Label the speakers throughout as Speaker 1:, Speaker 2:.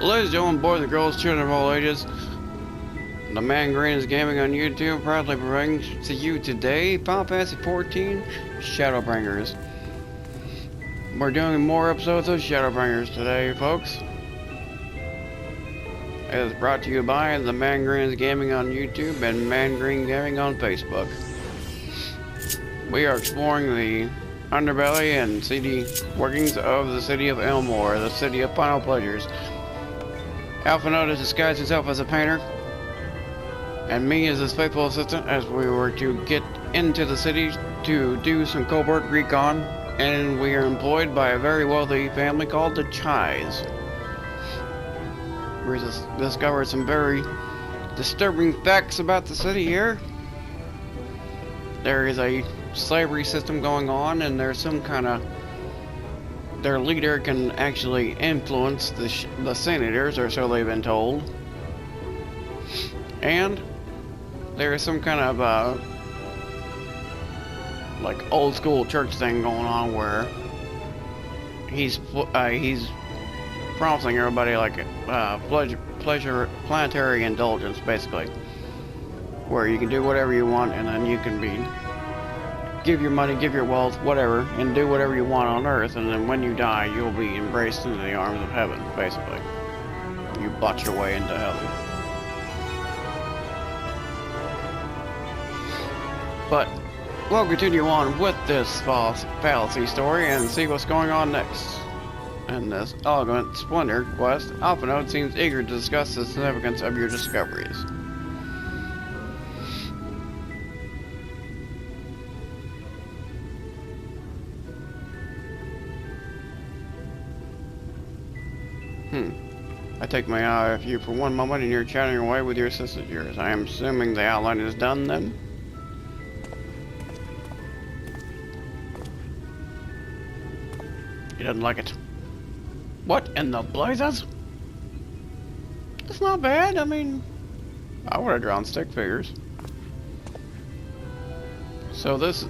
Speaker 1: Ladies and gentlemen, boys and girls, children of all ages, the Man Green is Gaming on YouTube proudly brings to you today Final Fantasy XIV Shadowbringers. We're doing more episodes of Shadowbringers today, folks. It is brought to you by the Man Green is Gaming on YouTube and Man Green Gaming on Facebook. We are exploring the underbelly and seedy workings of the city of Elmore, the city of final pleasures. Alpha Note has disguised himself as a painter, and me as his faithful assistant as we were to get into the city to do some covert recon, and we are employed by a very wealthy family called the Chais. We just discovered some very disturbing facts about the city here. There is a slavery system going on, and there's some kind of... their leader can actually influence the senators, or so they've been told. And there is some kind of like old school church thing going on where he's promising everybody like pleasure planetary indulgence, basically, where you can do whatever you want, and then you can give your money, give your wealth, whatever, and do whatever you want on Earth, and then when you die, you'll be embraced into the arms of heaven, basically. You bought your way into heaven. But we'll continue on with this false fallacy story and see what's going on next. In this elegant splendor quest, Alpha Note seems eager to discuss the significance of your discoveries. I take my eye off you for one moment and you're chatting away with your assistant yours. I am assuming the outline is done then? He doesn't like it. What in the blazes? It's not bad. I mean, I would have drawn stick figures. So this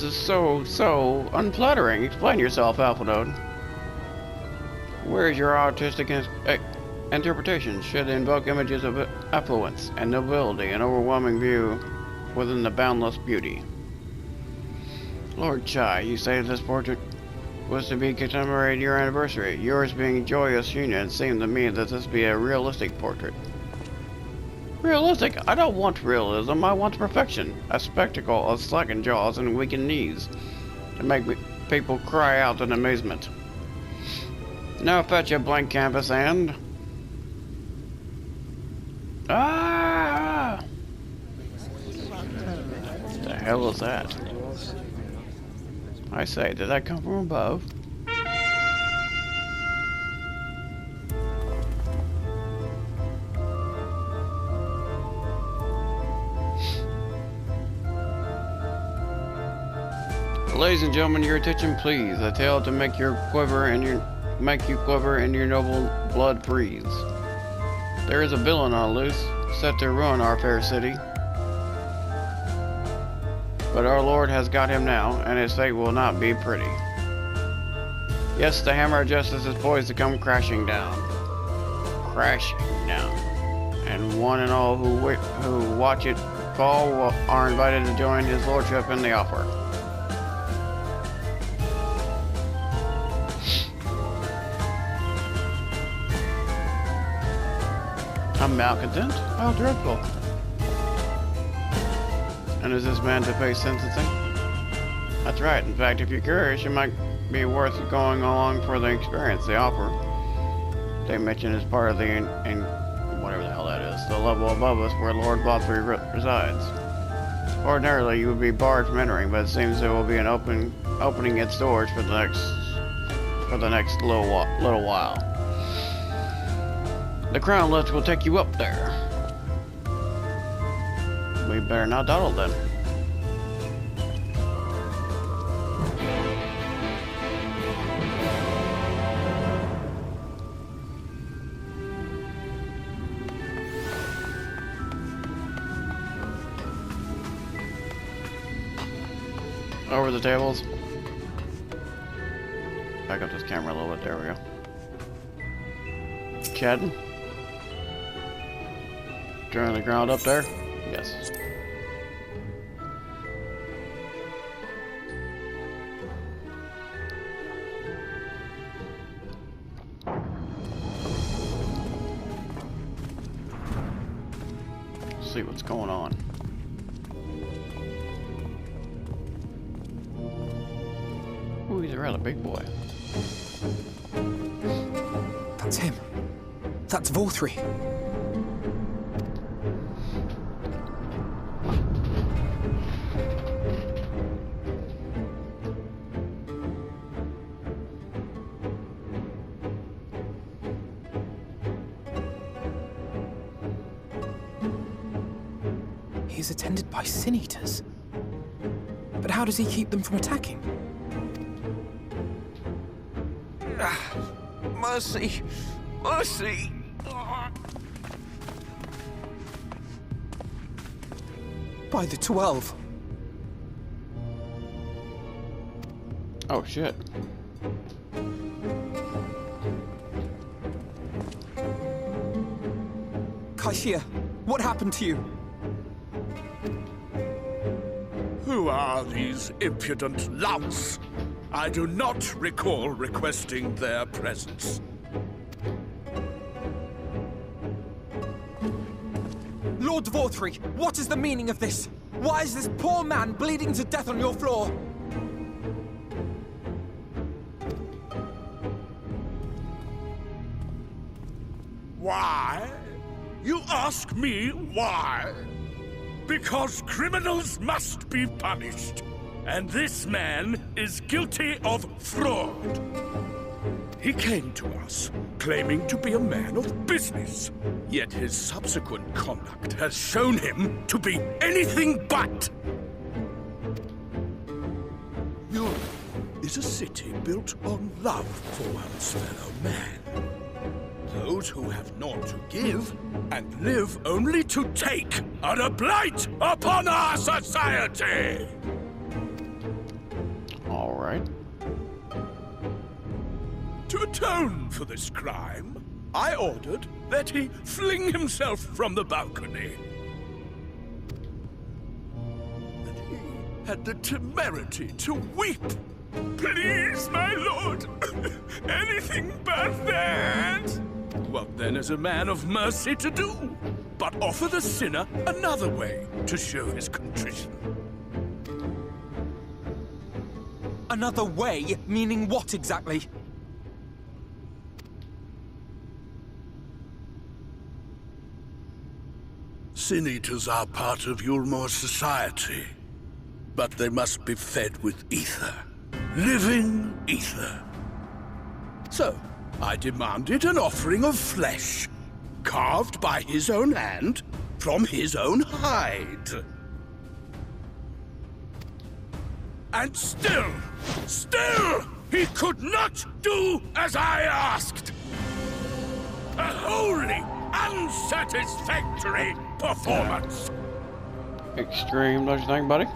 Speaker 1: is so unflattering. Explain yourself, Alpha Note. Where is your artistic interpretation? Should invoke images of affluence and nobility, an overwhelming view within the boundless beauty. Lord Chai, you say this portrait was to be commemorating your anniversary. Yours being a joyous union, it seemed to me that this be a realistic portrait. Realistic? I don't want realism, I want perfection. A spectacle of slackened jaws and weakened knees to make people cry out in amazement. Now fetch a blank canvas and... Ah! What the hell is that? I say, did that come from above? Ladies and gentlemen, your attention please. A tale to make you quiver and your noble blood freeze. There is a villain on loose, set to ruin our fair city. But our Lord has got him now, and his fate will not be pretty. Yes, the hammer of justice is poised to come crashing down. Crashing down. And one and all who watch it fall are invited to join his lordship in the offer. A malcontent? How dreadful. And is this man to face sentencing? That's right. In fact, if you're curious, it might be worth going along for the experience. The offer they mention is part of the whatever the hell that is, the level above us where Lord Bothry resides. Ordinarily, you would be barred from entering, but it seems there will be an opening its doors for the next little while. The crown lift will take you up there. We better not dawdle then. Over the tables. Back up this camera a little bit. There we go. chatting? Turning the ground up there? Yes. Let's see what's going on. Ooh, he's a rather big boy.
Speaker 2: That's him. That's Vorthri. He's attended by sin eaters. But how does he keep them from attacking? Mercy! Mercy! By the 12.
Speaker 1: Oh shit.
Speaker 2: Kaishia, what happened to you?
Speaker 3: Who are these impudent louts? I do not recall requesting their presence.
Speaker 2: Lord Vorthri, what is the meaning of this? Why is this poor man bleeding to death on your floor?
Speaker 3: Why? You ask me why? Because criminals must be punished. And this man is guilty of fraud. He came to us, claiming to be a man of business. Yet his subsequent conduct has shown him to be anything but. Europe is a city built on love for one's fellow man. Those who have naught to give and live only to take are a blight upon our society!
Speaker 1: All right.
Speaker 3: To atone for this crime, I ordered that he fling himself from the balcony. And he had the temerity to weep. Please, my lord, anything but that. What then is a man of mercy to do, but offer the sinner another way to show his contrition?
Speaker 2: Another way? Meaning what exactly?
Speaker 3: Sin eaters are part of Yulmor's society, but they must be fed with ether. Living ether. So, I demanded an offering of flesh, carved by his own hand, from his own hide. And still, he could not do as I asked. A wholly unsatisfactory performance.
Speaker 1: Extreme, don't you think, buddy?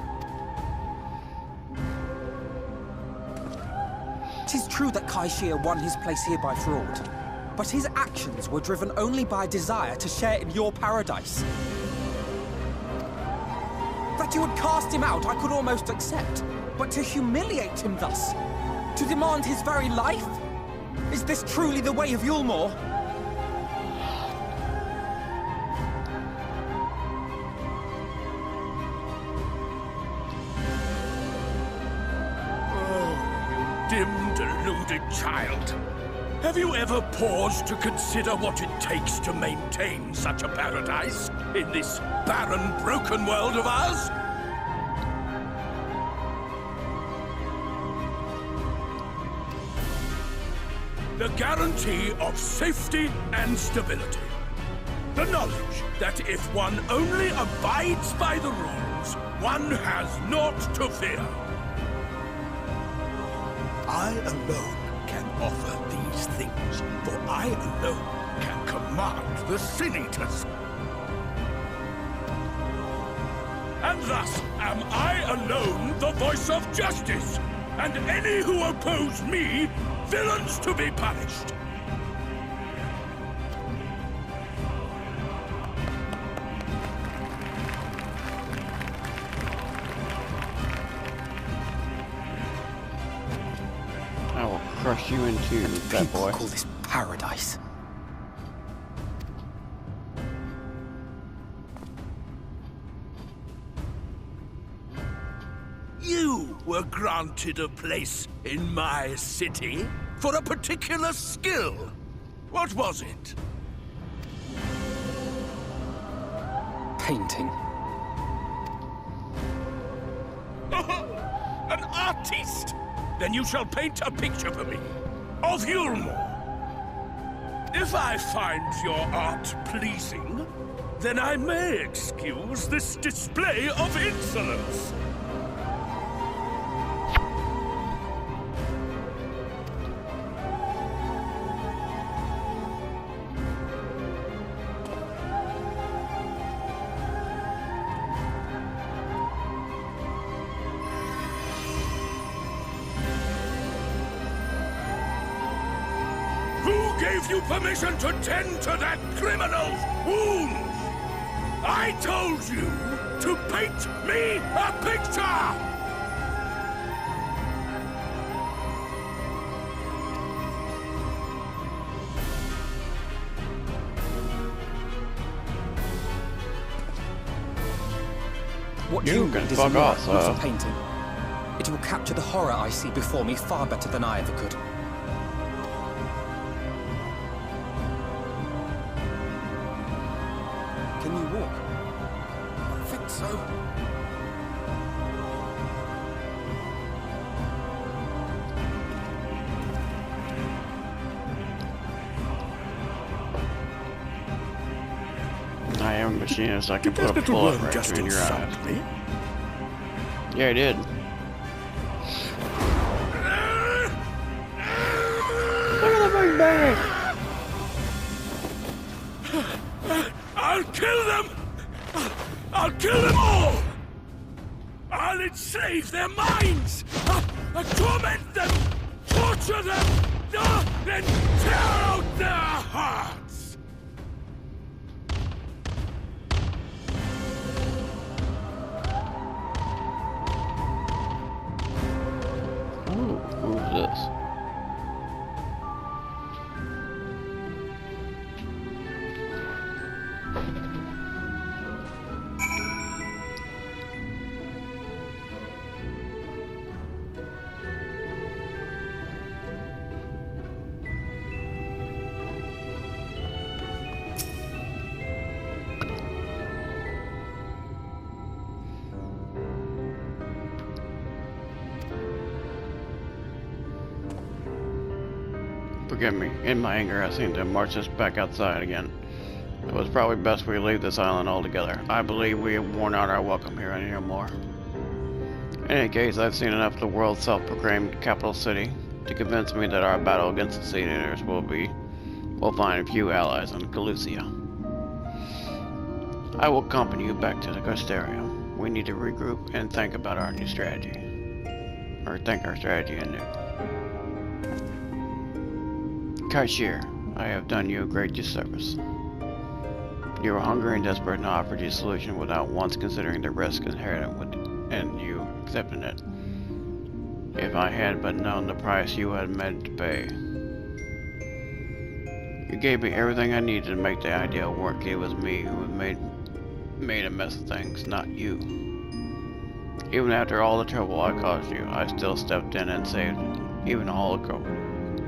Speaker 2: 'Tis true that Kaishia won his place here by fraud, but his actions were driven only by a desire to share in your paradise. That you would cast him out, I could almost accept, but to humiliate him thus, to demand his very life? Is this truly the way of Yulmor?
Speaker 3: Dim, deluded child. Have you ever paused to consider what it takes to maintain such a paradise in this barren, broken world of ours? The guarantee of safety and stability. The knowledge that if one only abides by the rules, one has naught to fear. I alone can offer these things, for I alone can command the Sin Eaters. And thus am I alone the voice of justice, and any who oppose me, villains to be punished.
Speaker 1: push you into that
Speaker 2: People
Speaker 1: boy.
Speaker 2: call this paradise.
Speaker 3: You were granted a place in my city for a particular skill. What was it?
Speaker 2: Painting.
Speaker 3: An artist! Then you shall paint a picture for me of Yulmore. If I find your art pleasing, then I may excuse this display of insolence. Who gave you permission to tend to that criminal's wounds? I told you to paint me a picture!
Speaker 2: What
Speaker 1: You
Speaker 2: you
Speaker 1: can
Speaker 2: need is
Speaker 1: fuck
Speaker 2: a
Speaker 1: off,
Speaker 2: beautiful painting. It will capture the horror I see before me far better than I ever could. Can you walk?
Speaker 3: I think so.
Speaker 1: I am a machinist. I can
Speaker 3: Did that
Speaker 1: put a
Speaker 3: little
Speaker 1: bullet
Speaker 3: worm
Speaker 1: right
Speaker 3: just
Speaker 1: between your eyes.
Speaker 3: insult me?
Speaker 1: Yeah, I did. Look at the big bag!
Speaker 3: I'll kill them! I'll kill them all! I'll enslave their minds! I'll torment them! Torture them! Then tear out their hearts!
Speaker 1: Ooh, who's this? Forgive me. In my anger, I seem to march us back outside again. It was probably best we leave this island altogether. I believe we have worn out our welcome here anymore. In any case, I've seen enough of the world's self-proclaimed capital city to convince me that our battle against the Sea Eaters will find few allies in Galucia. I will accompany you back to the Costarium. We need to regroup and think about our new strategy. Or think our strategy anew. Kaishir, I have done you a great disservice. You were hungry and desperate and offered you a solution without once considering the risk inherent with and you accepted it. If I had but known the price you had meant to pay. You gave me everything I needed to make the ideal work. It was me who had made a mess of things, not you. Even after all the trouble I caused you, I still stepped in and saved you. Even all the trouble,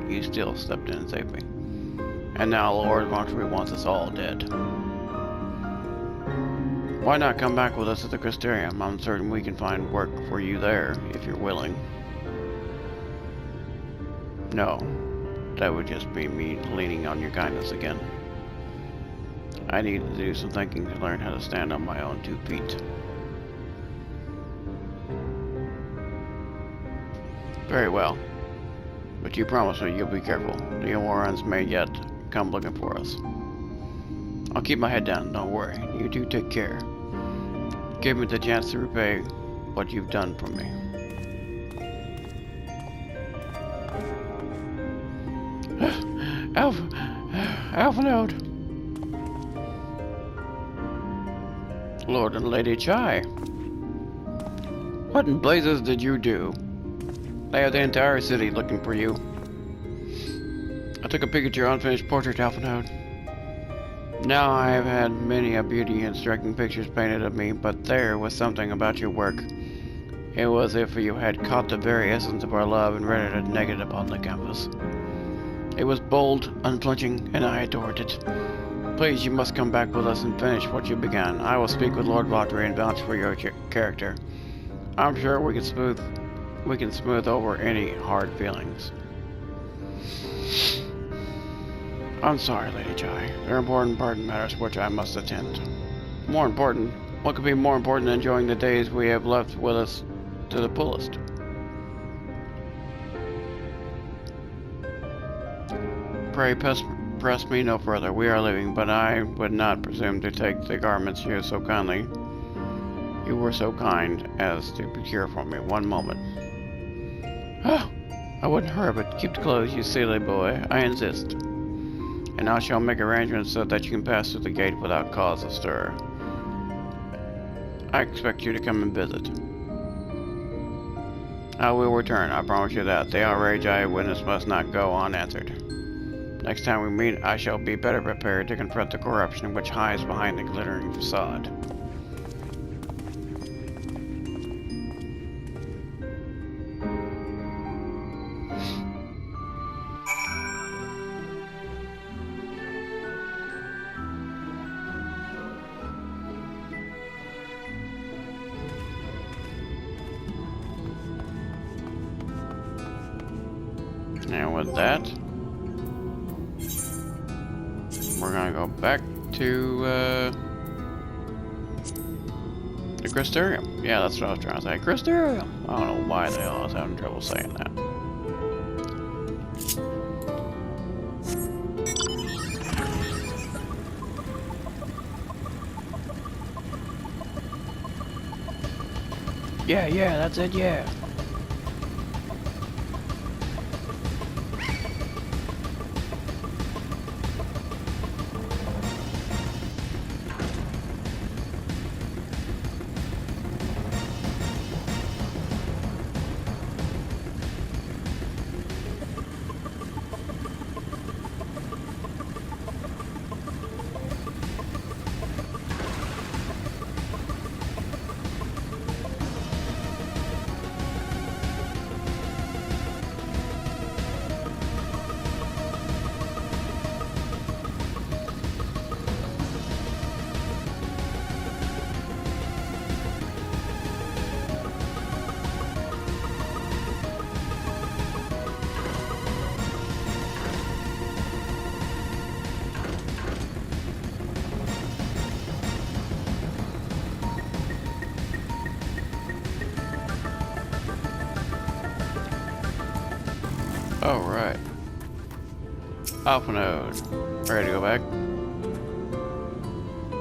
Speaker 1: you still stepped in and saved me. And now Lord Montreal wants us all dead. Why not come back with us at the Costarium? I'm certain we can find work for you there, if you're willing. No, that would just be me leaning on your kindness again. I need to do some thinking to learn how to stand on my own 2 feet. Very well. But you promise me you'll be careful. The Warrens may yet come looking for us. I'll keep my head down, don't worry. You two take care. Give me the chance to repay what you've done for me. Alphanode. Lord and Lady Chai. What in blazes did you do? They have the entire city looking for you. took a peek at your unfinished portrait, Alphanode. Now I have had many a beauty and striking pictures painted of me, but there was something about your work. It was as if you had caught the very essence of our love and ready to neg it upon the canvas. It was bold, unflinching, and I adored it. Please, you must come back with us and finish what you began. I will speak with Lord Valtteri and vouch for your character. I'm sure we can smooth over any hard feelings. I'm sorry, Lady Jai. There are important matters which I must attend. More important? What could be more important than enjoying the days we have left with us to the fullest? Pray press me no further. We are leaving, but I would not presume to take the garments you so kindly. You were so kind as to procure for me. One moment. Oh, I wouldn't hurry, but keep the clothes, you silly boy. I insist. And I shall make arrangements so that you can pass through the gate without cause of stir. I expect you to come and visit. I will return, I promise you that. The outrage I witnessed must not go unanswered. Next time we meet, I shall be better prepared to confront the corruption which hides behind the glittering facade. And with that, we're gonna go back to the Crystarium. Yeah, that's what I was trying to say. Crystarium! I don't know why the hell I was having trouble saying that. Yeah, that's it, yeah. Alright. Alphanode. Ready to go back?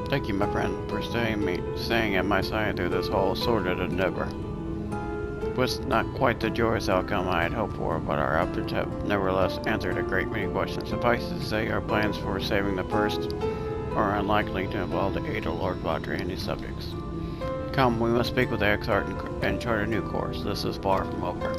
Speaker 1: Thank you, my friend, for staying at my side through this whole sordid endeavor. It was not quite the joyous outcome I had hoped for, but our efforts have nevertheless answered a great many questions. Suffice it to say, our plans for saving the first are unlikely to involve the aid of Lord Valtteri and his subjects. Come, we must speak with the Exarch and chart a new course. This is far from over.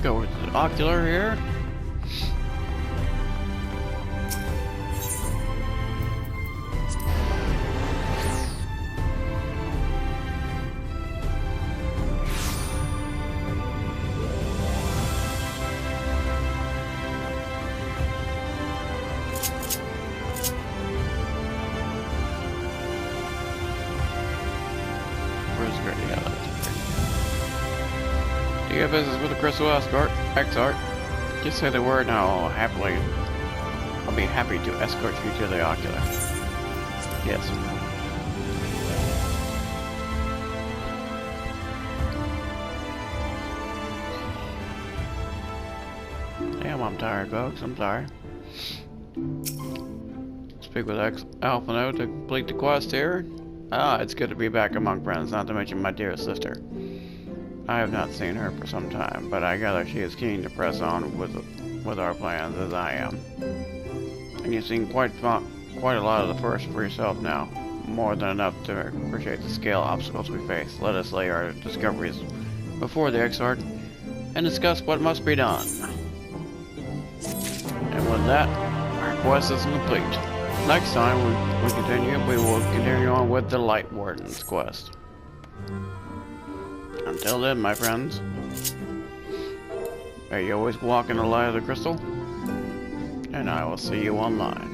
Speaker 1: Go with the ocular here. Where's Gritty? Yeah, that's it. You have business with the Crystal Exarch. Just say the word and I'll be happy to escort you to the ocular. Yes. Damn, I'm tired, folks. I'm sorry. Speak with Alphanode to complete the quest here. Ah, it's good to be back among friends, not to mention my dearest sister. I have not seen her for some time, but I gather she is keen to press on with our plans as I am. And you've seen quite a lot of the forest for yourself now. More than enough to appreciate the scale obstacles we face. Let us lay our discoveries before the Exarch and discuss what must be done. And with that, our quest is complete. Next time we will continue on with the Light Warden's quest. Until then, my friends, may you always walk in the light of the crystal, and I will see you online.